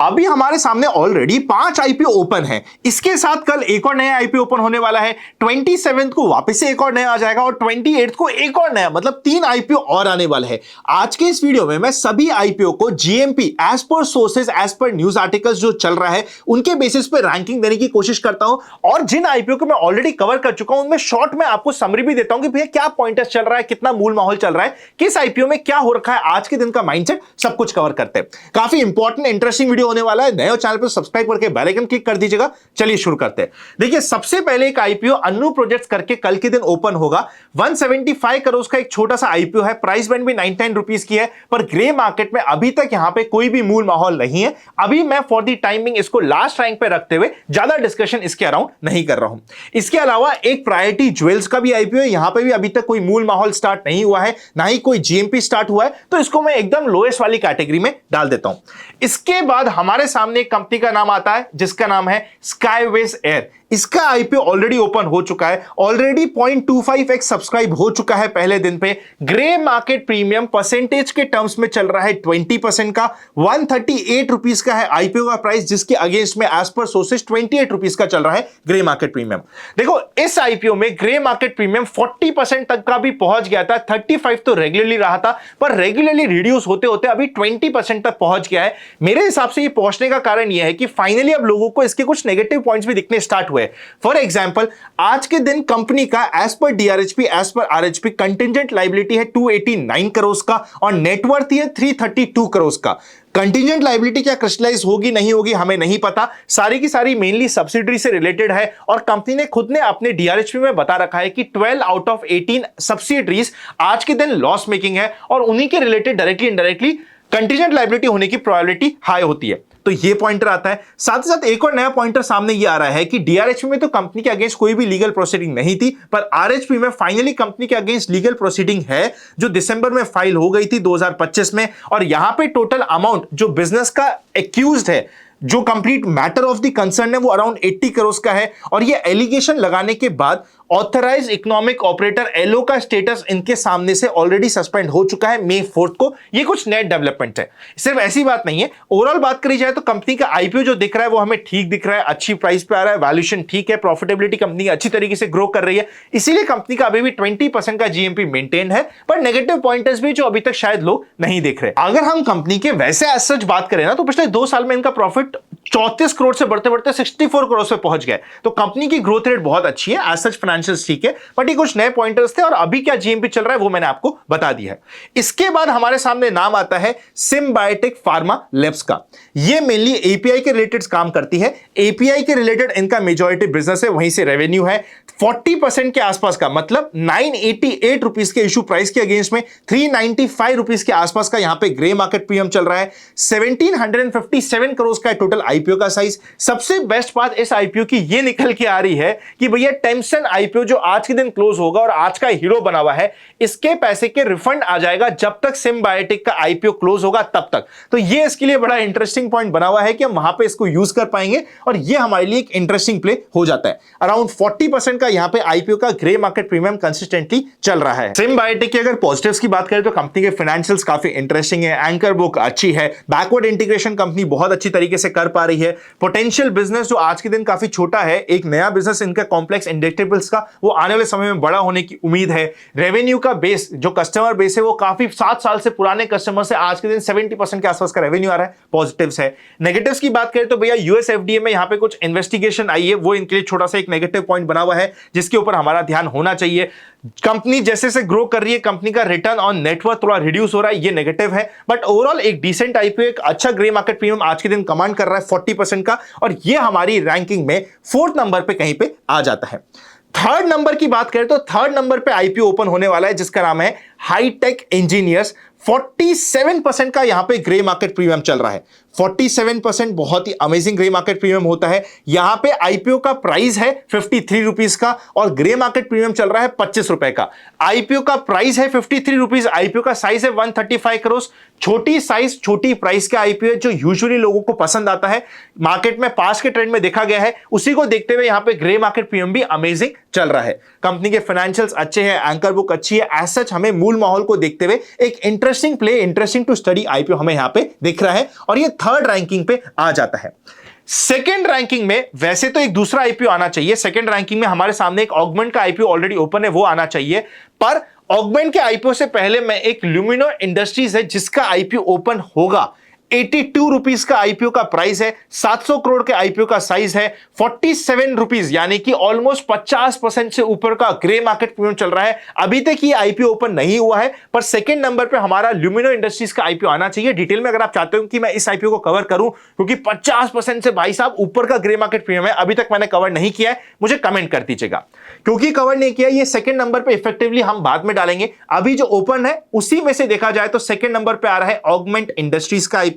अभी हमारे सामने ऑलरेडी 5 आईपीओ ओपन है। इसके साथ कल एक और नया आईपीओ ओपन होने वाला है। 27 को वापस से एक और नया आ जाएगा और 28 को एक और नया, मतलब 3 आईपीओ और आने वाले हैं। आज के इस वीडियो में मैं सभी आईपीओ को GMP as per sources, as per news articles जो चल रहा है उनके बेसिस पे रैंकिंग देने की कोशिश करता हूं और जिन आईपीओ को मैं ऑलरेडी कवर कर चुका हूं उनमें शॉर्ट में आपको समरी भी देता हूं कि भैया क्या पॉइंटर्स चल रहा है, कितना मूल माहौल चल रहा है, किस आईपीओ में क्या हो रखा है, आज के दिन का माइंडसेट, सब कुछ कवर करते हैं। काफी इंपॉर्टेंट इंटरेस्टिंग वीडियो होने वाला है। नए चैनल पर सब्सक्राइब करके बेल आइकन क्लिक कर दीजिएगा। चलिए शुरू करते हैं। देखिए, सबसे पहले एक आईपीओ अन्नू प्रोजेक्ट्स करके कल के दिन ओपन होगा। 175 करोड़ का एक छोटा सा आईपीओ है। प्राइस बैंड भी 99 रुपीस की है, पर ग्रे मार्केट में अभी तक यहां पे कोई भी मूल माहौल नहीं है। अभी मैं फॉर द टाइमिंग इसको लास्ट रैंक पे रखते हुए ज्यादा डिस्कशन इसके अराउंड नहीं कर रहा हूं। इसके अलावा एक प्रायोरिटी ज्वेल्स का भी आईपीओ है। यहां पे भी अभी तक कोई मूल माहौल स्टार्ट नहीं हुआ है, ना ही कोई जीएमपी स्टार्ट हुआ है, तो इसको मैं एकदम लोएस्ट वाली कैटेगरी में डाल देता हूं। इसके बाद हमारे सामने एक कंपनी का नाम आता है जिसका नाम है स्काईवेज एयर। इसका आईपीओ ऑलरेडी ओपन हो चुका है। ऑलरेडी 0.25x सब्सक्राइब हो चुका है पहले दिन पे। ग्रे मार्केट प्रीमियम परसेंटेज के टर्म्स में चल रहा है 20% का। 138 रुपीस का है आईपीओ का प्राइस, जिसके अगेंस्ट में एज पर सोर्सेज 28 रुपीस का चल रहा है ग्रे मार्केट प्रीमियम। देखो, इस आईपीओ में ग्रे मार्केट प्रीमियम 40% तक का भी पहुंच गया था। 35 तो रेगुलरली रहा था, पर रेगुलरली रिड्यूस होते होते अभी 20% तक पहुंच गया है। मेरे हिसाब से ये पहुंचने का कारण यह है कि फाइनली अब लोगों को इसके कुछ नेगेटिव पॉइंट्स भी दिखने स्टार्ट हुए। फॉर एग्जाम्पल, आज के दिन कंपनी का as per DRHP, as per RHP contingent liability है 289 करोड़ का और नेटवर्थ है 332 करोड़ का। कंटिंजेंट लायबिलिटी क्या क्रिस्टलाइज होगी नहीं होगी हमें नहीं पता। सारी की सारी मेनली सब्सिडरी से रिलेटेड है और कंपनी ने खुद ने अपने डीआरएचपी में बता रखा है कि 12 आउट ऑफ 18 सब्सिडरीज आज के दिन लॉस मेकिंग है और उन्हीं के related directly indirectly contingent liability होने की प्रोबेबिलिटी हाई होती है। तो ये पॉइंटर आता है। साथ ही साथ एक और नया पॉइंटर सामने ये आ रहा है कि डीआरएचपी में तो कंपनी के अगेंस्ट कोई भी लीगल प्रोसीडिंग नहीं थी, पर आरएचपी में फाइनली कंपनी के अगेंस्ट लीगल प्रोसीडिंग है जो दिसंबर में फाइल हो गई थी 2025 में। और यहां पे टोटल अमाउंट जो बिजनेस का एक्यूज्ड है, जो complete matter of the concern है, वो अराउंड 80 करोड़ का है। और ये एलिगेशन लगाने के बाद ऑथराइज्ड इकोनॉमिक ऑपरेटर एलओ का स्टेटस इनके सामने से ऑलरेडी सस्पेंड हो चुका है May 4 को। ये कुछ नए डेवलपमेंट है, सिर्फ ऐसी बात नहीं है। ओवरऑल बात करी जाए तो कंपनी का आईपीओ जो दिख रहा है वो हमें ठीक दिख रहा है, अच्छी प्राइस पे आ रहा है, वैल्यूएशन ठीक है, प्रॉफिटेबिलिटी कंपनी अच्छी तरीके से ग्रो कर रही है। इसीलिए कंपनी का अभी भी 20% का जीएमपी मेंटेन है, पर नेगेटिव पॉइंटर्स भी जो अभी तक शायद लोग नहीं देख रहे। अगर हम कंपनी के वैसे एज सच बात करें ना, तो पिछले 2 साल में इनका प्रॉफिट 34 करोड़ से बढ़ते बढ़ते 64 करोड़ से पहुंच गए। तो कंपनी की ग्रोथ रेट बहुत अच्छी है, एज सच फाइनेंशियल्स ठीक है, बट ये कुछ नए पॉइंटर्स थे और अभी क्या जीएमपी चल रहा है वो मैंने आपको बता दिया है। इसके बाद हमारे सामने नाम आता है सिम्बायोटिक फार्मा लैब्स का। ये मेनली एपीआई के रिलेटेड काम करती है। एपीआई के रिलेटेड इनका मेजॉरिटी बिजनेस है, वहीं से रेवेन्यू है 40% के आसपास का, मतलब 988 रुपीस के इशू प्राइस के अगेंस्ट में 395 रुपीस के आसपास का यहां पे ग्रे मार्केट प्रीमियम चल रहा है। 1757 करोड़ का टोटल आईपीओ का साइज। सबसे बेस्ट बात इस आईपीओ की ये निकल के आ रही है कि भैया टेम्सन आईपीओ जो आज के दिन क्लोज होगा और आज का हीरो बना हुआ है, इसके पैसे के रिफंड आ जाएगा जब तक सिम्बायोटिक का आईपीओ क्लोज होगा तब तक। तो ये इसके लिए बड़ा इंटरेस्टिंग पॉइंट बना हुआ है कि हम वहां पे इसको यूज कर पाएंगे और ये हमारे लिए एक इंटरेस्टिंग प्ले हो जाता है। अराउंड 40% का यहां पे आईपीओ का ग्रे मार्केट प्रीमियम कंसिस्टेंटली चल रहा है। सिम्बायोटिक की अगर पॉजिटिव्स की बात करें तो कंपनी के फाइनेंशियल्स काफी इंटरेस्टिंग है, एंकर बुक अच्छी है, बैकवर्ड इंटीग्रेशन कंपनी बहुत अच्छी तरीके से कर पा रही है। पोटेंशियल बिजनेस जो आज के दिन काफी छोटा है, एक नया बिजनेस इनका कॉम्प्लेक्स इंजेक्टेबल्स का, वो आने वाले समय में बड़ा होने की उम्मीद है। रेवेन्यू का बेस, जो कस्टमर बेस है, वो काफी 7 साल से पुराने कस्टमर से आज के दिन 70% के आसपास का रेवेन्यू आ रहा है। पॉजिटिव्स है। नेगेटिव्स की बात करें तो भैया यूएस एफडीए में यहां पे कुछ इन्वेस्टिगेशन आई है, वो इनके लिए छोटा सा एक नेगेटिव पॉइंट बना हुआ है जिसके ऊपर हमारा ध्यान होना चाहिए। कंपनी जैसे से ग्रो कर रही है, कंपनी का रिटर्न ऑन नेटवर्थ थोड़ा रिड्यूस हो रहा है, ये नेगेटिव है। बट ओवरऑल एक डिसेंट आईपीओ, एक अच्छा ग्रे मार्केट प्रीमियम आज के दिन कमांड कर रहा है 40% का, और ये हमारी रैंकिंग में 4th नंबर पे कहीं पे आ जाता है। 3rd नंबर की बात करें तो 3rd नंबर पे आईपीओ ओपन होने वाला है जिसका नाम है हाईटेक इंजीनियर्स। 47% का यहां पे ग्रे मार्केट प्रीमियम चल रहा है। 47% बहुत ही अमेजिंग ग्रे मार्केट प्रीमियम होता है। यहां पे आईपीओ का प्राइस है 53 रुपीस का और ग्रे मार्केट प्रीमियम चल रहा है 25 रुपए का। आईपीओ का प्राइस है 53 रुपीस, आईपीओ का साइज है 135 करोड़। छोटी साइज छोटी प्राइस का आईपीओ जो यूजुअली लोगों को पसंद आता है, मार्केट में पास के ट्रेंड में देखा गया है, उसी को देखते हुए यहां पे ग्रे मार्केट प्रीमियम भी अमेजिंग चल रहा है। कंपनी के फाइनेंशियल्स अच्छे हैं, एंकर बुक अच्छी है। एज सच हमें मूल माहौल को देखते हुए एक interesting play, interesting to study IPO हमें यहां पे दिख रहा है और ये थर्ड रैंकिंग पे आ जाता है। सेकेंड रैंकिंग में वैसे तो एक दूसरा आईपीओ आना चाहिए, सेकेंड रैंकिंग में हमारे सामने एक ऑगमेंट का आईपीओ ऑलरेडी ओपन है, वो आना चाहिए, पर ऑगमेंट के आईपीओ से पहले मैं एक ल्यूमिनर इंडस्ट्रीज है जिसका आईपीओ ओपन होगा। 82 रुपीज का आईपीओ का प्राइस है, 700 करोड़ के आईपीओ का साइज है, 47 रुपीज यानी कि ऑलमोस्ट 50% से ऊपर का ग्रे मार्केट प्रीमियम चल रहा है। अभी तक ये आईपीओ ओपन नहीं हुआ है, पर सेकंड नंबर पे हमारा ल्यूमिनो इंडस्ट्रीज का आईपीओ आना चाहिए। डिटेल में अगर आप चाहते हो कि मैं इस आईपीओ को कवर करूं, क्योंकि 50% से भाई साहब ऊपर का ग्रे मार्केट प्रीमियम है, अभी तक मैंने कवर नहीं किया है, मुझे कमेंट कर दीजिएगा। क्योंकि कवर नहीं किया, ये सेकंड नंबर पे इफेक्टिवली हम बाद में डालेंगे। अभी जो ओपन है उसी में से देखा जाए तो सेकंड नंबर पे आ रहा है ऑगमेंट इंडस्ट्रीज का आईपीओ।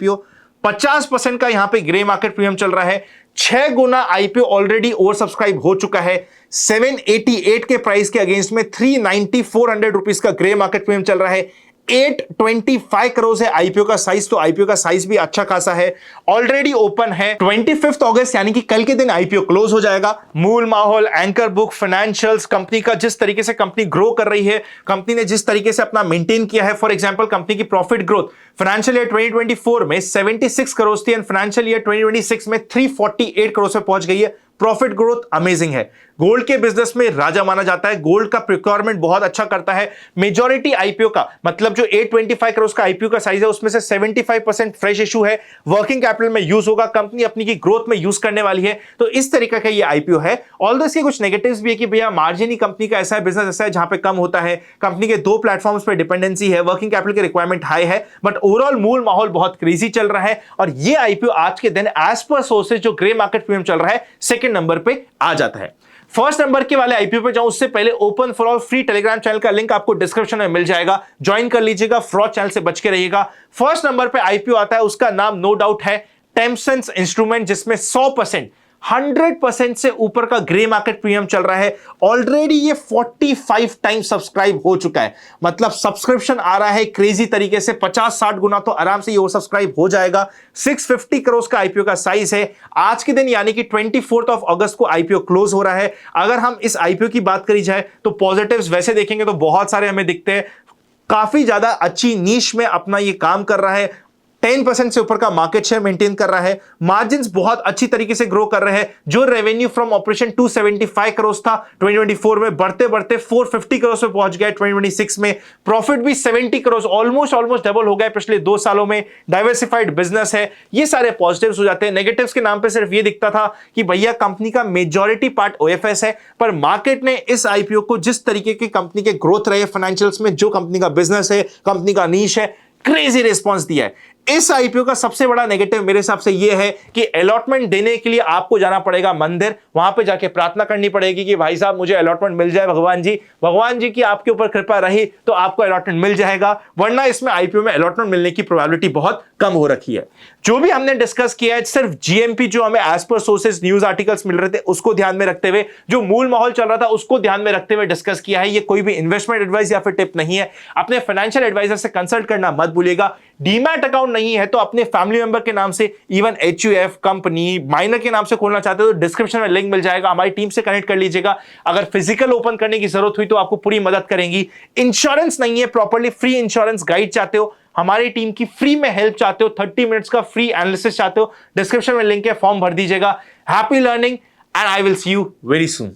50% का यहां पे ग्रे मार्केट प्रीमियम चल रहा है, 6 गुना आईपीओ ऑलरेडी ओवर सब्सक्राइब हो चुका है। 788 के प्राइस के अगेंस्ट में 390-400 रुपीज का ग्रे मार्केट प्रीमियम चल रहा है। 825 करोड़ है आईपीओ का साइज, तो आईपीओ का साइज भी अच्छा खासा है, ऑलरेडी ओपन है। 25 अगस्त यानी कि कल के दिन आईपीओ क्लोज हो जाएगा। मूल माहौल, एंकर बुक, फाइनेंशियल्स, कंपनी का जिस तरीके से कंपनी ग्रो कर रही है, कंपनी ने जिस तरीके से अपना मेंटेन किया है, फॉर एग्जांपल कंपनी की प्रॉफिट ग्रोथ फाइनेंशियल ईयर 2024 में 76 करोड़ थी एंड फाइनेंशियल ईयर 2026 में 348 करोड़ से पहुंच गई है। प्रॉफिट ग्रोथ अमेजिंग है। गोल्ड के बिजनेस में राजा माना जाता है, गोल्ड का प्रिक्योरमेंट बहुत अच्छा करता है। मेजॉरिटी आईपीओ का मतलब जो 825 करोड़ का आईपीओ का साइज है उसमें से 75% फ्रेश इशू है, वर्किंग कैपिटल में यूज होगा, कंपनी अपनी की ग्रोथ में यूज करने वाली है। तो इस तरीके का ये आईपीओ है। ऑल्दो इसके कुछ नेगेटिव्स भी है कि भैया मार्जिन ही कंपनी का ऐसा है, बिजनेस ऐसा है जहां पे कम होता है, कंपनी के 2 प्लेटफॉर्म्स पे डिपेंडेंसी है, वर्किंग कैपिटल की रिक्वायरमेंट हाई है, बट ओवरऑल मूल माहौल बहुत क्रेजी चल रहा है। और ये आईपीओ आज के दिन एज पर सोर्सेज जो ग्रे मार्केट प्रीमियम चल रहा है सेकंड नंबर पे आ जाता है। फर्स्ट नंबर के वाले आईपीओ पे जाऊं उससे पहले open for all free Telegram channel का लिंक आपको डिस्क्रिप्शन में मिल जाएगा, ज्वाइन कर लीजिएगा, फ्रॉड चैनल से बच के रहिएगा। फर्स्ट नंबर पे आईपीओ आता है, उसका नाम नो डाउट है टेम्पसेंस इंस्ट्रूमेंट, जिसमें 100% से ऊपर का ग्रे मार्केट प्रीमियम चल रहा है। ऑलरेडी ये 45 टाइम्स सब्सक्राइब हो चुका है, मतलब सब्सक्रिप्शन आ रहा है क्रेजी तरीके से, 50-60 गुना तो आराम से ये सब्सक्राइब हो जाएगा। 650 करोड़ का आईपीओ का साइज है। आज के दिन यानी कि 24 अगस्त को आईपीओ क्लोज हो रहा है। अगर हम इस आईपीओ की बात करी जाए तो पॉजिटिव्स वैसे देखेंगे तो बहुत सारे हमें दिखते हैं। काफी ज्यादा अच्छी नीश में अपना ये काम कर रहा है, 10% से ऊपर का मार्केट शेयर मेंटेन कर रहा है, मार्जिन्स बहुत अच्छी तरीके से ग्रो कर रहे हैं। जो रेवेन्यू फ्रॉम ऑपरेशन 275 करोड़ था 2024 में, बढ़ते बढ़ते 450 करोड़ पे पहुंच गया 2026 में। प्रॉफिट भी 70 करोड़, ऑलमोस्ट डबल हो गया पिछले 2 सालों में। डाइवर्सिफाइड बिजनेस है। ये सारे पॉजिटिव्स हो जाते हैं। नेगेटिव्स के नाम पे सिर्फ ये दिखता था कि भैया कंपनी का मेजॉरिटी पार्ट ओएफएस है, पर मार्केट ने इस आईपीओ को जिस तरीके की कंपनी के ग्रोथ रहे फाइनेंशियल्स में, जो कंपनी का बिजनेस है, कंपनी का नीश है, क्रेजी रिस्पॉन्स दिया है। इस आईपीओ का सबसे बड़ा नेगेटिव मेरे हिसाब से यह है कि अलॉटमेंट देने के लिए आपको जाना पड़ेगा मंदिर, वहां पे जाके प्रार्थना करनी पड़ेगी कि भाई साहब मुझे अलॉटमेंट मिल जाए, भगवान जी की आपके ऊपर कृपा रही तो आपको अलॉटमेंट मिल जाएगा, वरना इसमें आईपीओ में अलॉटमेंट मिलने की प्रोबेबिलिटी बहुत कम हो रखी है। जो भी हमने डिस्कस किया है सिर्फ जीएमपी जो हमें as per sources news articles मिल रहे थे उसको ध्यान में रखते हुए, जो मूल माहौल चल रहा था उसको ध्यान में रखते हुए डिस्कस किया है। ये कोई भी इन्वेस्टमेंट एडवाइस या फिर टिप नहीं है। अपने फाइनेंशियल एडवाइजर से कंसल्ट करना मत भूलिएगा। डीमैट अकाउंट नहीं है तो अपने फैमिली मेंबर के नाम से, इवन एचयूएफ कंपनी माइनर के नाम से खोलना चाहते हो तो डिस्क्रिप्शन में लिंक मिल जाएगा, हमारी टीम से कनेक्ट कर लीजिएगा। अगर फिजिकल ओपन करने की जरूरत हुई तो आपको पूरी मदद करेंगी। इंश्योरेंस नहीं है, प्रॉपर्ली फ्री इंश्योरेंस गाइड चाहते हो, हमारी टीम की फ्री में हेल्प चाहते हो, 30 मिनट्स का फ्री एनालिसिस चाहते हो, डिस्क्रिप्शन में लिंक है, फॉर्म भर दीजिएगा। Happy learning and I will see you very soon.